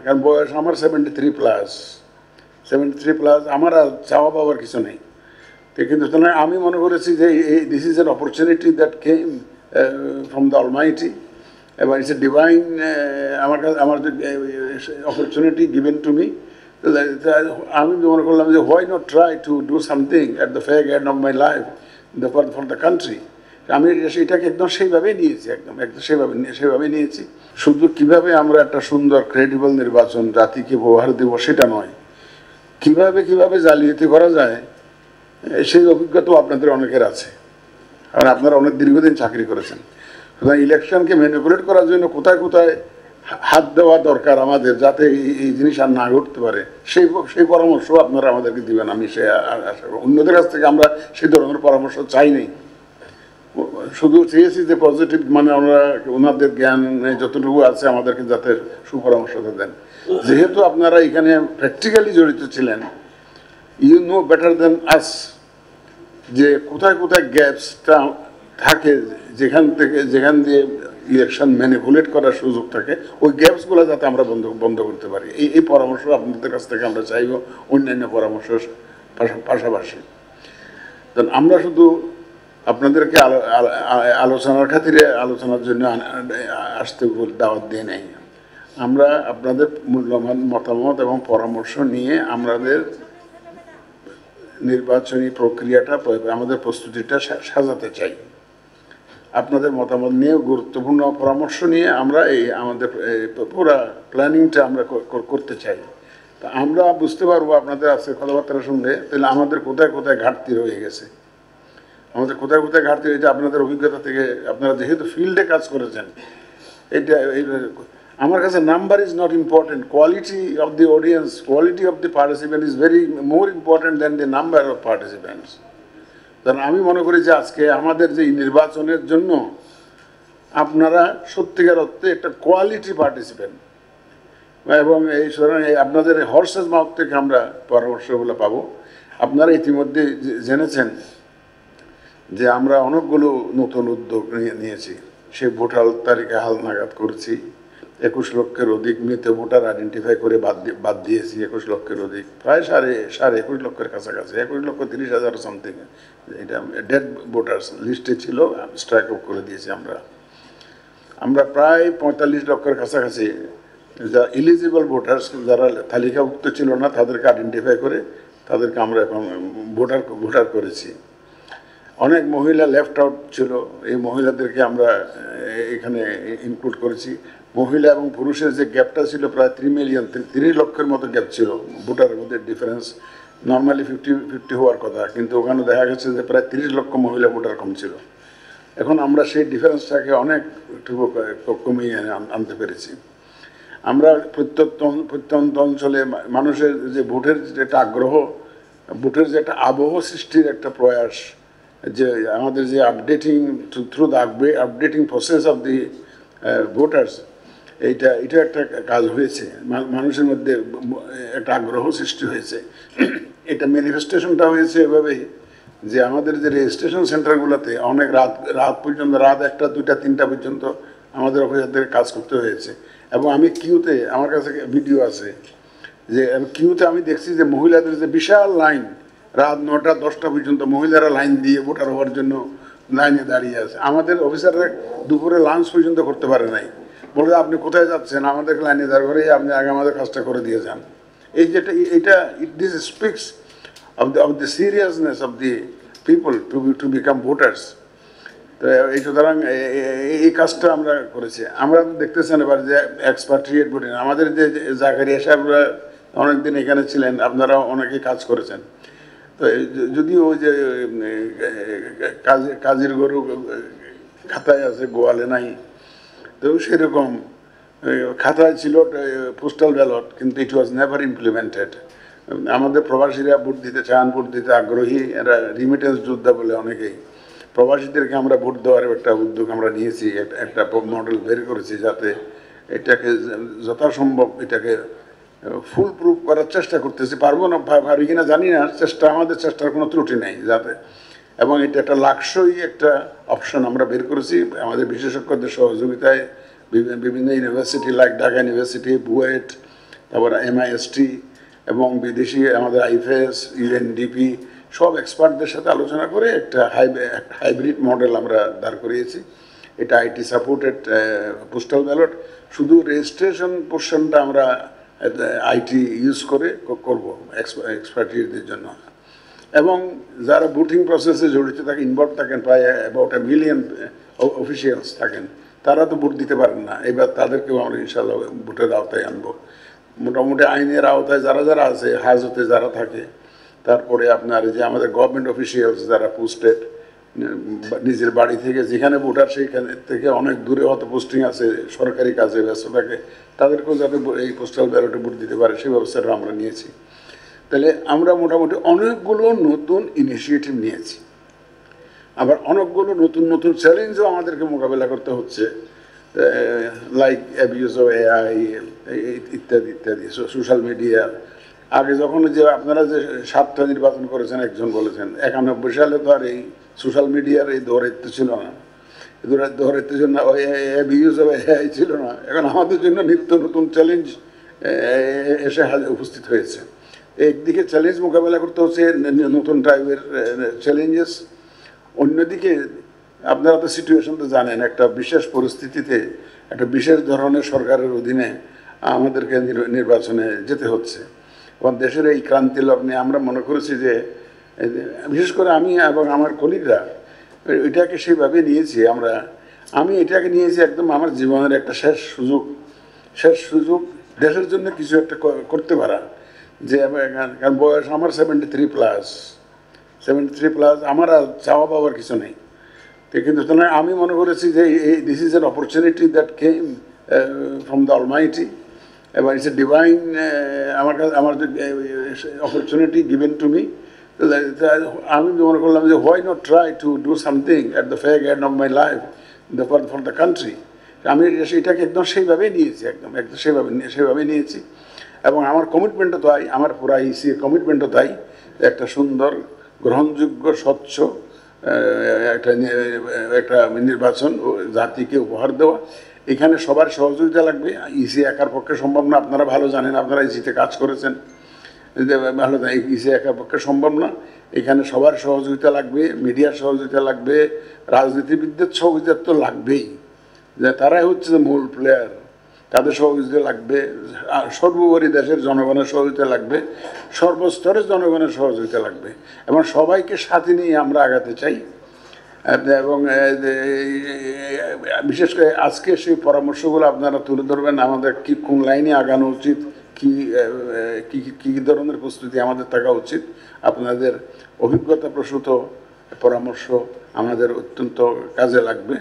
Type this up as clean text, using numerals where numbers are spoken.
কারণ বয়স আমার 73+, 73+, আমার আর চাওয়া পাওয়ার কিছু নেই। কিন্তু আমি মনে করেছি যে this is an opportunity that came from the almighty, এবং ইটস এ ডিভাইন আমার অপরচুনিটি গিভেন টু মি। আমি মনে করলাম যে why not try to do something at the fog and of my life for the country. আমি এটাকে একদম সেইভাবেই নিয়েছি, একদম সেইভাবে নিয়েছি। শুধু কিভাবে আমরা একটা সুন্দর ক্রেডিবল নির্বাচন জাতিকে উপহার দেব সেটা নয়, কিভাবে জালিয়াতি করা যায় সেই অভিজ্ঞতাও আপনাদের অনেকের আছে, কারণ আপনারা অনেক দীর্ঘদিন চাকরি করেছেন। সুতরাং ইলেকশনকে ম্যানিপুলেট করার জন্য কোথায় হাত দেওয়া দরকার আমাদের, যাতে এই জিনিস আর না ঘটতে পারে, সেই পরামর্শ আপনারা আমাদেরকে দিবেন। আমি সে আশা করি অন্যদের কাছ থেকে আমরা সেই ধরনের পরামর্শ চাই নাই, শুধু চেয়েছি যে পজিটিভ, মানে আমরা ওনাদের জ্ঞান যতটুকু আছে আমাদেরকে যাতে সুপরামর্শ দেন। যেহেতু আপনারা এখানে প্র্যাকটিক্যালি জড়িত ছিলেন, ইউ নো বেটার দেন আস যে কোথায় গ্যাপসটা থাকে, যেখান দিয়ে ইলেকশন ম্যানিপুলেট করার সুযোগ থাকে, ওই গ্যাপসগুলো যাতে আমরা বন্ধ করতে পারি, এই পরামর্শ আপনাদের কাছ থেকে আমরা চাইব, অন্যান্য পরামর্শের পাশাপাশি। আমরা শুধু আপনাদেরকে আলোচনার খাতিরে আলোচনার জন্য আসতে দাওয়াত দিয়ে নেই, আমরা আপনাদের মূল্যবান মতামত এবং পরামর্শ নিয়ে আমাদের নির্বাচনী প্রক্রিয়াটা, আমাদের প্রস্তুতিটা সাজাতে চাই। আপনাদের মতামত নিয়ে, গুরুত্বপূর্ণ পরামর্শ নিয়ে আমরা আমাদের পুরো প্ল্যানিংটা আমরা করতে চাই। তা আমরা বুঝতে পারবো আপনাদের আজকে কথাবার্তা শুনলে, তাহলে আমাদের কোথায় ঘাটতি রয়ে গেছে, ঘাটতি হয়েছে আপনাদের অভিজ্ঞতা থেকে। আপনারা যেহেতু ফিল্ডে কাজ করেছেন, আমার কাছে number is not important, quality of the audience, quality of the participant is very more important than the number of participants. কারণ আমি মনে করি যে আজকে আমাদের যে নির্বাচনের জন্য আপনারা সত্যিকার অর্থে একটা কোয়ালিটি পার্টিসিপেন্ট, এবং এই আপনাদের হর্সেস মাউথ থেকে আমরা পরামর্শগুলো পাবো। আপনারা ইতিমধ্যে জেনেছেন যে আমরা অনেকগুলো নতুন উদ্যোগ নিয়েছি। সেই ভোটার তালিকা হালনাগাদ করেছি, 21 লক্ষের অধিক মৃত ভোটার আইডেন্টিফাই করে বাদ দিয়েছি। 21 লক্ষের অধিক, প্রায় সাড়ে 21 লক্ষের কাছাকাছি, 21,30,000 সামথিং, এটা ডেড ভোটার্স লিস্টে ছিল, স্ট্রাইক আউট করে দিয়েছি। আমরা প্রায় 45 লক্ষের কাছাকাছি যা এলিজিবল ভোটার্স, যারা তালিকাভুক্ত ছিল না, তাদেরকে আইডেন্টিফাই করে তাদেরকে আমরা এখন ভোটার করেছি। অনেক মহিলা লেফট আউট ছিল, এই মহিলাদেরকে আমরা এখানে ইনক্লুড করেছি। মহিলা এবং পুরুষের যে গ্যাপটা ছিল প্রায় 3 লক্ষের মতো গ্যাপ ছিল ভোটারের মধ্যে ডিফারেন্স। নর্মালি 50-50 হওয়ার কথা, কিন্তু ওখানে দেখা গেছে যে প্রায় 30 লক্ষ মহিলা ভোটার কম ছিল। এখন আমরা সেই ডিফারেন্সটাকে অনেক কমিয়ে আনতে পেরেছি। আমরা প্রত্যন্ত অঞ্চলে মানুষের যে ভোটের যেটা আগ্রহ, ভোটের যে একটা আবহ সৃষ্টির একটা প্রয়াস, যে আমাদের যে through the updating process of the voters, এটা একটা কাজ হয়েছে, মানুষের মধ্যে একটা আগ্রহ সৃষ্টি হয়েছে। এটা ম্যানিফেস্টেশনটা হয়েছে এভাবেই যে আমাদের যে রেজিস্ট্রেশন সেন্টারগুলোতে অনেক রাত পর্যন্ত, রাত 1টা 2টা 3টা পর্যন্ত আমাদের অফিসারদের কাজ করতে হয়েছে। এবং আমি কিউতে, আমার কাছে ভিডিও আছে, যে কিউতে আমি দেখছি যে মহিলাদের যে বিশাল লাইন, রাত 9টা 10টা পর্যন্ত মহিলারা লাইন দিয়ে ভোটার হওয়ার জন্য লাইনে দাঁড়িয়ে আছে। আমাদের অফিসাররা দুপুরে লাঞ্চ পর্যন্ত করতে পারে নাই, বলে আপনি কোথায় যাচ্ছেন, আমাদেরকে লাইনে দাঁড় করে আপনি আগে আমাদের কাজটা করে দিয়ে যান। এটা this speaks of the seriousness of the people to become voters. তো এই সুতরাং এই কাজটা আমরা করেছি। আমরা দেখতেছেন এবার যে এক্সপাট্রিয়েট ভোটিং, আমাদের যে জাকারিয়া সাহেবরা অনেকদিন এখানে ছিলেন, আপনারা অনেকেই কাজ করেছেন। তো যদিও ওই যে কাজের গরু খাতায় আছে, গোয়ালে নাই, তো সেরকম খাতায় ছিল পোস্টাল ব্যালট, কিন্তু ইট ওয়াজ নেভার ইমপ্লিমেন্টেড। আমাদের প্রবাসীরা ভোট দিতে চান, ভোট দিতে আগ্রহী, এরা রিমিটেন্স যোদ্ধা বলে অনেকেই। প্রবাসীদেরকে আমরা ভোট দেওয়ার একটা উদ্যোগ আমরা নিয়েছি, একটা মডেল বের করেছি, যাতে এটাকে যথাসম্ভব এটাকে ফুল প্রুফ করার চেষ্টা করতেছি। পারবো না, পারি কিনা জানি না, আমাদের চেষ্টার কোনো ত্রুটি নেই যাতে। এবং এটা একটা লাক্সই একটা অপশন আমরা বের করেছি আমাদের বিশেষজ্ঞদের সহযোগিতায়, বিভিন্ন university like Dhaka university, BUET, তারপর MIST এবং বিদেশি আমাদের IFS, UNDP সব এক্সপার্টদের সাথে আলোচনা করে একটা হাইব্রিড মডেল আমরা দাঁড় করিয়েছি। এটা IT সাপোর্টেড পোস্টাল ব্যালট, শুধু রেজিস্ট্রেশন পোর্শনটা আমরা IT ইউজ করে করব এক্সপার্টিসদের জন্য। এবং যারা ভোটিং প্রসেসে জড়িত থাকে, ইনভলভ থাকেন, প্রায় অ্যাবাউট 1 মিলিয়ন অফিসিয়ালস থাকেন, তারা তো ভোট দিতে পারেন না, এবার তাদেরকেও আমরা ইনশাল্লাহ ভোটের আওতায় আনবো। মোটামুটি আইনের আওতায় যারা যারা আছে, হাজতে যারা থাকে, তারপরে আপনার যে আমাদের গভর্নমেন্ট অফিসিয়ালস যারা পোস্টেড নিজের বাড়ি থেকে, যেখানে ভোটার সেইখানে থেকে অনেক দূরে হয়তো পোস্টিং আছে, সরকারি কাজে ব্যস্ত থাকে, তাদেরকেও যাতে এই পোস্টাল ব্যালটে ভোট দিতে পারে সেই ব্যবস্থাটা আমরা নিয়েছি। তাহলে আমরা মোটামুটি অনেকগুলো নতুন ইনিশিয়েটিভ নিয়েছি। আবার অনেকগুলো নতুন নতুন চ্যালেঞ্জও আমাদেরকে মোকাবেলা করতে হচ্ছে, লাইক অ্যাবিউজ অফ AI ইত্যাদি ইত্যাদি, সোশ্যাল মিডিয়া। আগে যখন যে আপনারা যে 7টা নির্বাচন করেছেন, একজন বলেছেন 91 সালে তো আর এই সোশ্যাল মিডিয়ার এই দৌরাত্ম্য ছিল না, দৌরাত্ম্যের জন্য অ্যাবিউজ অফ AI ছিল না। এখন আমাদের জন্য নিত্য নতুন চ্যালেঞ্জ এসে উপস্থিত হয়েছে। একদিকে চ্যালেঞ্জ মোকাবেলা করতে হচ্ছে নতুন টাইপের চ্যালেঞ্জেস, অন্যদিকে আপনারা তো সিচুয়েশন তো জানেন, একটা বিশেষ পরিস্থিতিতে একটা বিশেষ ধরনের সরকারের অধীনে আমাদেরকে নির্বাচনে যেতে হচ্ছে। এবং দেশের এই ক্রান্তি লগ্নে আমরা মনে করেছি যে, বিশেষ করে আমি এবং আমার কলিগরা এটাকে সেইভাবে নিয়েছি। আমি এটাকে নিয়েছি একদম আমার জীবনের একটা শেষ সুযোগ দেশের জন্য কিছু একটা করতে পারা। যে কারণ বয়স আমার 73+, আমার আর চাওয়া পাওয়ার কিছু নেই। তো কিন্তু আমি মনে করেছি যে this is an opportunity that came from the almighty, এবং ইটস এ ডিভাইন, আমার অপরচুনিটি গিভেন টু মি। আমি মনে করলাম যে why not try to do something at the fag end of my life for the country. আমি এটাকে একদম সেইভাবেই নিয়েছি, একদম সেইভাবে নিয়েছি। এবং আমার কমিটমেন্টও তাই, আমার পুরা IC কমিটমেন্টও তাই, একটা সুন্দর গ্রহণযোগ্য স্বচ্ছ একটা নির্বাচন জাতিকে উপহার দেওয়া। এখানে সবার সহযোগিতা লাগবে। IC একার পক্ষে সম্ভব না, আপনারা ভালো জানেন, আপনারা IC-তে কাজ করেছেন, ভালো IC একার পক্ষে সম্ভব না। এখানে সবার সহযোগিতা লাগবে, মিডিয়ার সহযোগিতা লাগবে, রাজনীতিবিদদের সহযোগিতা তো লাগবেই, যে তারাই হচ্ছে যে মূল প্লেয়ার, তাদের সহযোগিতা লাগবে। সর্বোপরি দেশের জনগণের সহযোগিতা লাগবে, সর্বস্তরের জনগণের সহযোগিতা লাগবে, এবং সবাইকে সাথে নিয়ে আমরা আগাতে চাই। এবং বিশেষ করে আজকে সেই পরামর্শগুলো আপনারা তুলে ধরবেন, আমাদের কোন লাইনে আগানো উচিত, কী ধরনের প্রস্তুতি আমাদের থাকা উচিত। আপনাদের অভিজ্ঞতা প্রসূত পরামর্শ আমাদের অত্যন্ত কাজে লাগবে।